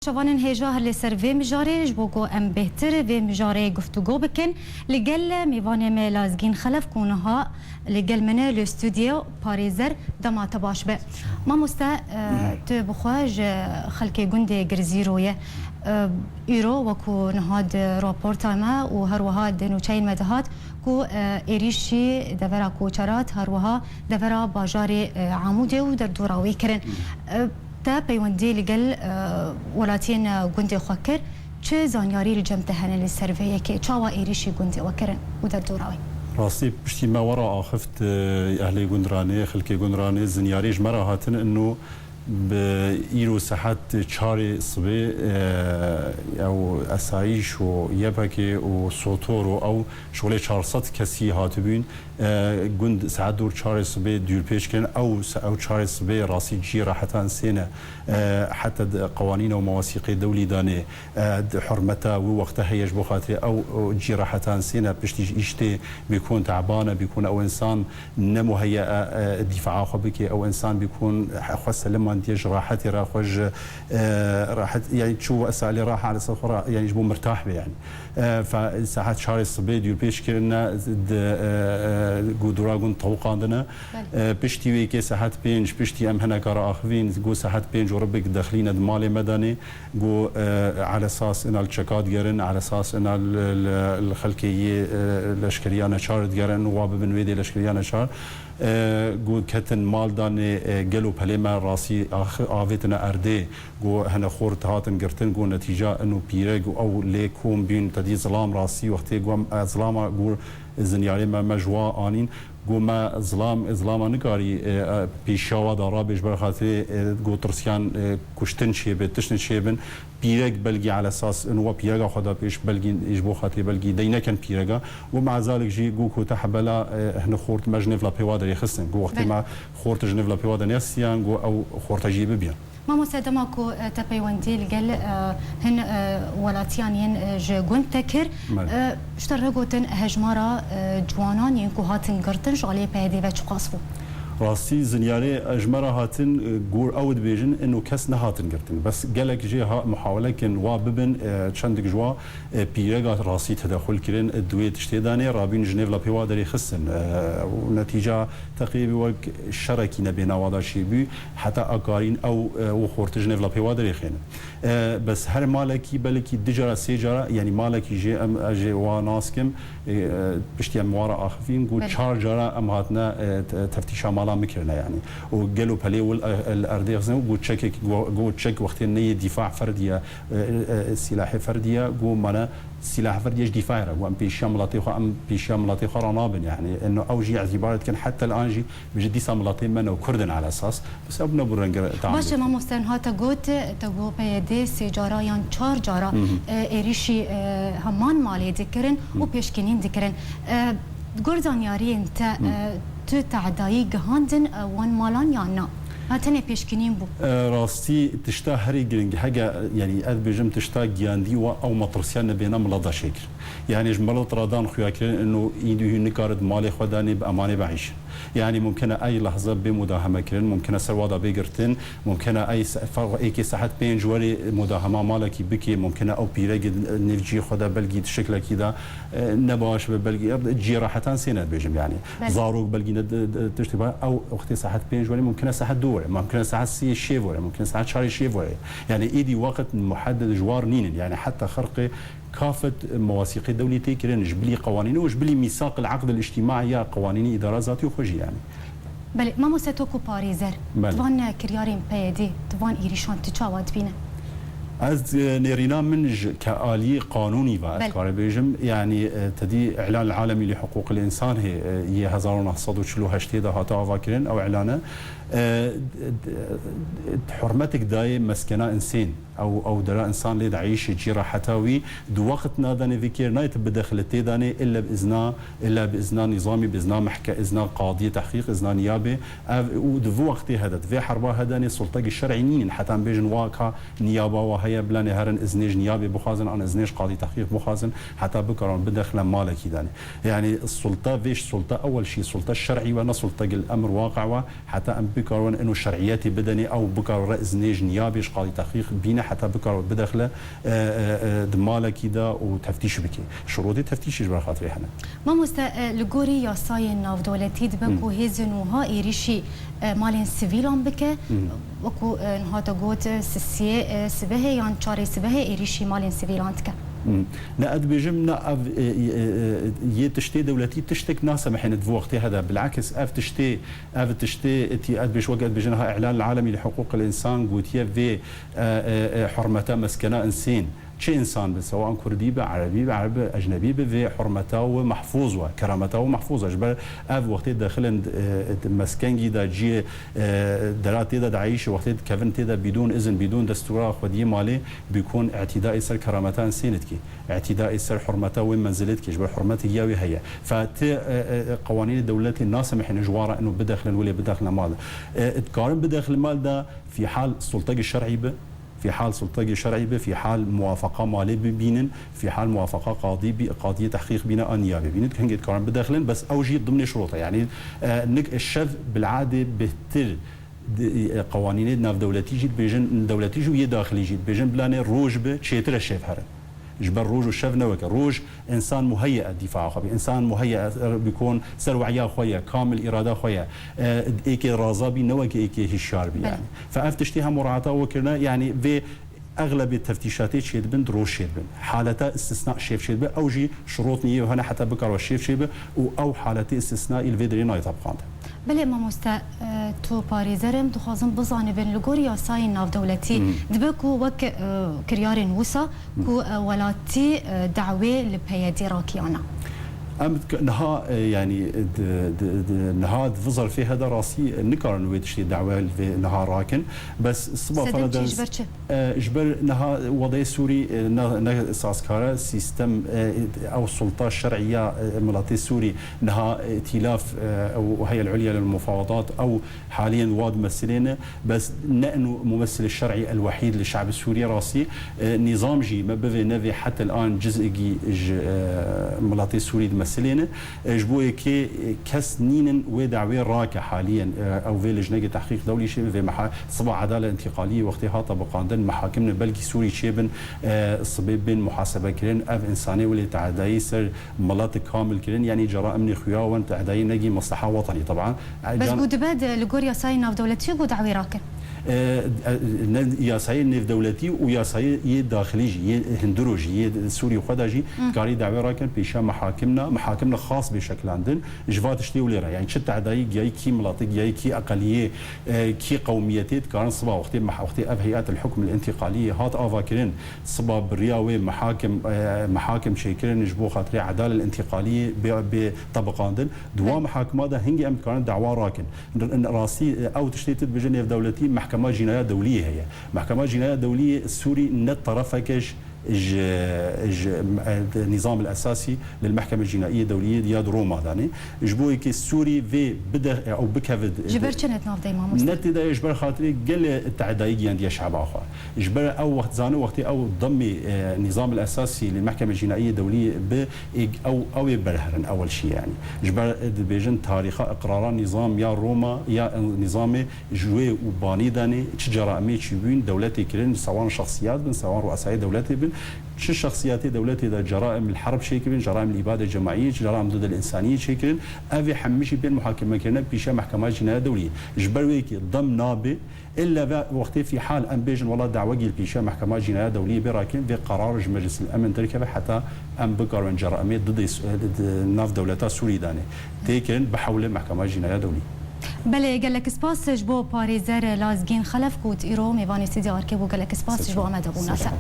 شوانن هجاه لسر وی مجاره جبوگو ام بهتر وی مجاره گفتگو بکن لگل میوانه ملازگین خلف کونها لگل منه الاستودیو پاریزر دمات باش به ما مستا تو بخواج خلک گنده گرزیرویه ایرو وکو نهاد راپورت ما و هر وها نوچین مدهات کو ایریشی دورا کوچرات هر وها دورا باجار عموده و در دوراوی کرن تا پیوندی لگل ولاتین گنده خوکر چه زانیاری لجمت هنه لسرویه که چاوا ایریشی گنده وکرن و در دوراوی راستی پشتی ما ورا آخفت اهل گندرانه خلک گندرانه زنیاریش مرا هاتن انه بإيرو ساحات شاري صبي أو أسايش ويبكي وصوتورو أو شغلة شارصات كسي هاتبين جند ساعات دور شاري صبي دور بيش كن أو شاري صبي راسي جي راحتان سنة حتى قوانين ومواثيق دولي داني حرمتها ووقتها يجبو خاطري أو جي راحتان سنة بشتي إشتي بيكون تعبانة بيكون أو إنسان نمهيئ الدفاع خبكي أو إنسان بيكون خاصة لما انتيج راحتي راخوج راحت يعني تشوف اسالي راحه على صفراء يعني جبو مرتاح به يعني فساعات شهر الصبي ديال بيش كرنا قدراغون طوق عندنا بشتي ويكي ساعات بينج بشتي ام هنا كرا اخوين جو ساعات بينج وربك داخلين مالي مدني جو على اساس ان التشكات جرن على اساس ان الخلكيه الاشكريانه شار جرن واب بن ويدي الاشكريانه شار جو كتن مال داني قالوا بلما راسي آفتنا أردي جو هنا خورت هاتن قرتن جو نتيجة إنه بيرج أو ليكون بين تدي ظلام راسي وقتي جو ظلام جو زنياري ما مجوا آنين جو ما ظلام نقاري بيشوا دارا بيش برخاتي جو ترسيان كشتن شيبن تشن شيبن بيرج بلقي على أساس إنه بيرجع خدا بيش بلقي يجبو خاتي بلقي دينا كان بيرجع ومع ذلك جي جو كوتا حبلا هنا خورت مجنف لا بيوادر يخسن جو وقت ما خورت جنف لا بيوادر نسيان جو أو خورت جيب بيان ما مسادما كو تبيوندي لقال هن ولاتيانين جون تكر اشترقوتن هجمارا جوانان ينكو هاتن قرتن شغالي بهدي وچ قاصفو راسي زنياري اجمرا هاتن جور اود بيجن انه كاس نهاتن قرتن بس قالك جي محاوله كان واببن تشندك جوا بيرغا راسي تدخل كرين الدويه تشتيداني رابين جنيف لا بيوادر يخسن ونتيجه تقريبا وك الشركي نبينا وضع شي بي حتى اقارين او وخورت جنيف لا بيوادر يخين بس هر مالكي بلكي دجرا سيجرا يعني مالكي جي ام اجي وناسكم بشتي ام ورا اخفين جو تشارجرا ام هاتنا تفتيش مالا مكرنا يعني وقالوا بلي والأردي غزنوا جو تشيك وقت النية دفاع فردية سلاح فردية جو منا سلاح فردية دفاع وام بيشام لطيخة ام بيشام لطيخة رنابن يعني انه اوجي اعتبارات كان حتى الان جي بجدي سام لطيم منه وكردن على اساس بس ابنا برنجر تعمل باش ما مستنها تقول بيدي سيجارا يان چار جارا اريشي همان مالي ذكرن وبيشكنين ذكرن گردانیاری انت تو تعدایی گهاندن وان مالان یا نه هاتنه پیشکنیم بو راستی تشتا هری گرنگ هجا يعني اذ بجم تشتا جاندي او مطرسيان بينا ملضا شكر يعني جمله رادان خوياكرين انه يدو نكارد مالي خداني بامانه بعيش يعني ممكن اي لحظه بمداهمه كرن ممكن سروادا بيجرتن ممكن اي فرق اي كي ساعات بين جواري مداهمه مالكي بكي ممكن او بيرج نفجي خدا بلقي شكله كذا نباش بلقي جي راحتان سنه بيجم يعني زاروك بلقي تشتبه او وقت ساعات بين جواري ممكن ساعات دور ممكن ساعات سي شيفور ممكن ساعات شاري شيفور يعني ايدي وقت محدد جوار نين يعني حتى خرق كافة مواثيق الدولية كرين جبلي قوانين وجبلي ميثاق العقد الاجتماعي قوانين إدارة ذاتي وخجي يعني. بله ما مستوكو باريزر توان كريارين بيدي توان إيريشان تشاوات بينا. از نيرينا منج كآلي قانوني وأذكار بيجم يعني تدي إعلان العالمي لحقوق الإنسان هي 1948 ده هاتا فاكرين أو إعلانه حرمتك داي مسكنة إنسان او درا انسان لي دعيش جيرا حتاوي دو وقت ناداني ذكر نايت بدخلتي داني الا باذن نظامي باذن محكمه اذن قاضي تحقيق اذن نيابه ودو وقت هذا في حربه هداني سلطه الشرعيين حتى بيجن واقع نيابه وهي بلا نهرن اذن نيابه بخازن عن اذن قاضي تحقيق بخازن حتى بكرون بدخل مالكي داني يعني السلطه فيش سلطه اول شيء سلطه الشرعي وانا سلطه الامر واقع حتى ام بكارون انه شرعياتي بدني او بكار رأس نيج نيابي قاضي تحقيق بينا حتى بكار بداخله دماله كده وتفتيش بكي شروط التفتيش جبر خاطري احنا ما مستا لغوري يا ساين ناف دولتي دبكو هيزن وها ايريشي مالين سيفيلون بك وكو نهاتا غوت سسيه سبه يان چاري سبه ايريشي مالين سيفيلون تك لا اد بيجمنا يتشتي دولتي تشتك ناس محين وقتي هذا بالعكس تشتي تي اد بيش وقت بيجنها اعلان العالمي لحقوق الانسان قوتيه في حرمته مسكنه انسان شيء انسان سواء كردي عربي اجنبي في حرمته ومحفوظه كرامته ومحفوظه جبر اف وقت داخل مسكن جدا جي درات دا عايش وقت كفن تدا بدون اذن بدون دستور خدي مالي بيكون اعتداء سر كرامته انسانتك اعتداء سر حرمته ومنزلتك جبر حرمته هي وهي فت قوانين الدوله الناس محن جواره انه بداخل ولا بداخل مال تقارن بداخل المال ده في حال السلطه الشرعي في حال سلطة شرعي في حال موافقة مالية بينن في حال موافقة قاضية تحقيق بناء نيابي بينن كان يتكرم بداخلين بس أوجي ضمن شروطها يعني الشذ بالعادة بهتر قوانين ناف دولتي جيت بيجن دولتي جو داخلي جيت بيجن بلاني روج بشيتر الشيف هرن جبر روج والشف نوك روج انسان مهيئ الدفاع خبي انسان مهيئ بيكون سروعيا خويا كامل اراده خويا ايكي رازابي نوك ايكي هشاربي يعني فافتشتيها مراعاه وكرنا يعني في اغلب التفتيشات شيد بند روج شيد بند حالته استثناء شيف شيد او جي شروط نيه وهنا حتى بكر والشيف شيب او حالتي استثناء الفيدرينا يطبقان بله ما مستا تو باريزرم دخوازم بزانه بين لغوريا ساين ناف دولتي دبكو وك كريارين وسا كو ولاتي دعوه لبيدي راكيانا ام نها يعني نها فزر في هذا راسي نكرن ويتشي دعوه نها راكن بس الصبا فردا جبر نها وضع سوري اساسكارا سيستم او السلطه الشرعيه ملاطي سوري نها ائتلاف او هي العليا للمفاوضات او حاليا واد مسلين بس نأنو ممثل الشرعي الوحيد للشعب السوري راسي نظام جي ما بفي نفي حتى الان جزء ملاطي سوري مسلينه جبوه كي كس نينن ودعوه راكه حاليا او في لجنه تحقيق دولي شيء في صبا عداله انتقاليه وقتها طبقاندن محاكمنا بلكي سوري شيبن الصبيب بين محاسبه كرين اف انساني واللي تعداي سر ملاط كامل كرين يعني جرائم نخويا وانت تعداي نجي مصلحه وطني طبعا بس قد بعد لغوريا ساينا في دولتي قد دعوه راكه ياساي نيف دولتي وياساي داخلي هندروجي سوري خداجي كاري دعوه راكن بيشا محاكمنا خاص بشكل عندن جفات شتي وليرا يعني شت عداي جاي كي ملاطي جاي كي اقليه كي قوميتي كان صبا وقت هيئات الحكم الانتقاليه هات افاكرين صبا برياوي محاكم شيكرين جبو خاطري عداله الانتقاليه بطبقاندن دوا محاكمه ده هنجي ام كان دعوه راكن راسي او تشتيت بجنيف دولتي محكمة جناية دولية هي محكمة جناية دولية السوري نت طرفكش النظام الاساسي للمحكمه الجنائيه الدوليه ديال روما يعني جبوي كي السوري في بدا او بكفد جبر كانت ناف دايما نت دا يجبر خاطري قال التعدايين ديال شعب اخر جبر او وقت زانو وقت او ضمي النظام الاساسي للمحكمه الجنائيه الدوليه او يبرهرن اول شيء يعني جبر بيجن تاريخ اقرار نظام يا روما يا نظام جوي وباني داني جرائم تشبين دولتي كلين سواء شخصيات بن سواء رؤساء دولتي بن شو شخصيات دولتي ذا جرائم الحرب شيكلين جرائم الاباده الجماعيه جرائم ضد الانسانيه شيكلين افي حمشي بين محاكمه كنا بيشا محكمه جنائيه دوليه جبر ويكي ضم نابه الا وقت في حال ام بيجن والله دعوه بيشا محكمه جنائيه دوليه براكن في قرار مجلس الامن تركبه حتى ام بقر من جرائم ضد ناف دولتها سوري داني تيكن بحول محكمه جنائيه دوليه بله قال لك سباس جبو باريزر لازجين خلف كوت ايرو ميفاني سيدي اركبو قال لك سباس جبو امد ابو ناسا